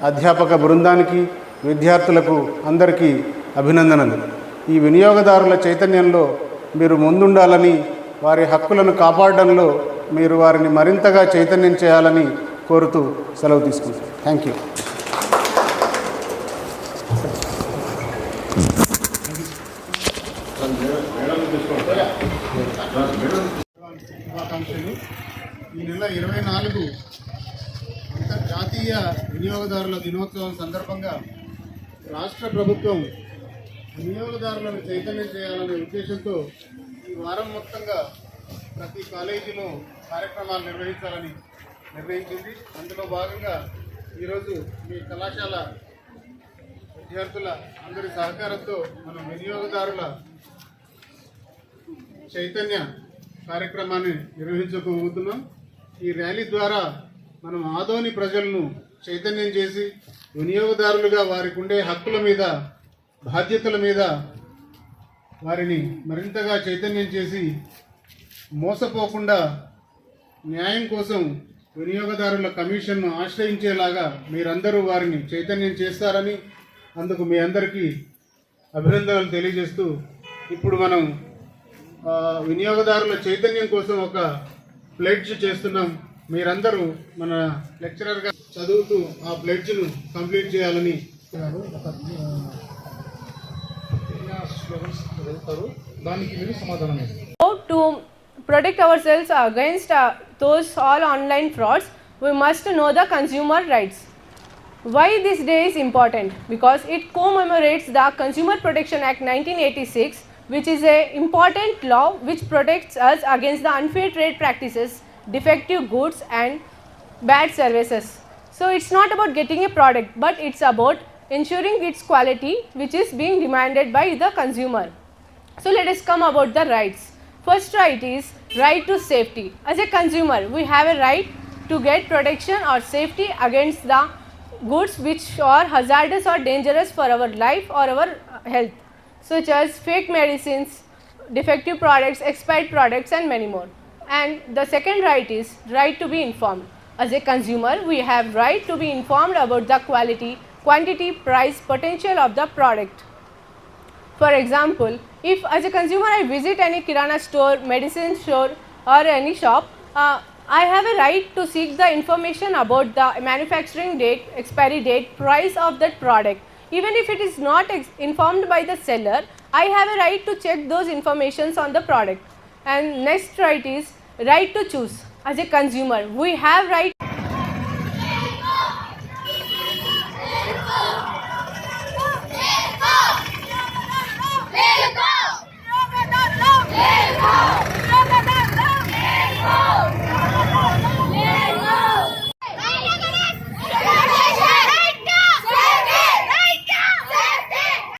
అధ్యాపక బృందానికి, విద్యార్థులకు అందరికీ అభినందనలు. ఈ వినియోగదారుల చైతన్యంలో మీరు ముందుండాలని, వారి హక్కులను కాపాడడంలో మీరు వారిని మరింతగా చైతన్యం చేయాలని కోరుతూ సెలవు తీసుకుంటాను. Thank you. శుభాకాంక్షలు. ఈ నెల 24 అంతర్జాతీయ వినియోగదారుల దినోత్సవం సందర్భంగా రాష్ట్ర ప్రభుత్వం వినియోగదారులను చైతన్యం చేయాలనే ఉద్దేశంతో ఈ వారం మొత్తంగా ప్రతి కాలేజీలో కార్యక్రమాలు నిర్వహించాలని నిర్ణయించింది. అందులో భాగంగా ఈరోజు మీ కళాశాల విద్యార్థుల అందరి సహకారంతో మనం వినియోగదారుల చైతన్య కార్యక్రమాన్ని నిర్వహించబోతున్నాం. ఈ ర్యాలీ ద్వారా మనం ఆదోని ప్రజలను చైతన్యం చేసి వినియోగదారులుగా వారికి ఉండే హక్కుల మీద, బాధ్యతల మీద వారిని మరింతగా చైతన్యం చేసి మోసపోకుండా న్యాయం కోసం వినియోగదారుల కమిషన్ను ఆశ్రయించేలాగా మీరందరూ వారిని చైతన్యం చేస్తారని, అందుకు మీ అందరికీ అభినందనలు తెలియజేస్తూ, ఇప్పుడు మనం వినియోగదారుల చైతన్యం కోసం ఒక ప్లెడ్జ్ చేస్తున్నాం. మీరందరూ మన లెక్చరర్గా చదువుతూ ఆ ప్లెడ్జ్ను కంప్లీట్ చేయాలని దానికి మీరు సమాధానం. To protect ourselves against those all online frauds, we must know the consumer rights. Why this day is important? Because it commemorates the Consumer Protection Act 1986, which is a important law which protects us against the unfair trade practices, defective goods and bad services. So it's not about getting a product, but it's about ensuring its quality, which is being demanded by the consumer. So let us come about the rights. First right is right to safety. As a consumer, we have a right to get protection or safety against the goods which are hazardous or dangerous for our life or our health, such as fake medicines, defective products, expired products and many more. And the second right is right to be informed. As a consumer, we have right to be informed about the quality, quantity, price, potential of the product. For example, if as a consumer I visit any kirana store, medicine store or any shop, I have a right to seek the information about the manufacturing date, expiry date, price of that product. Even if it is not informed by the seller, I have a right to check those informations on the product. And next right is right to choose. As a consumer, we have right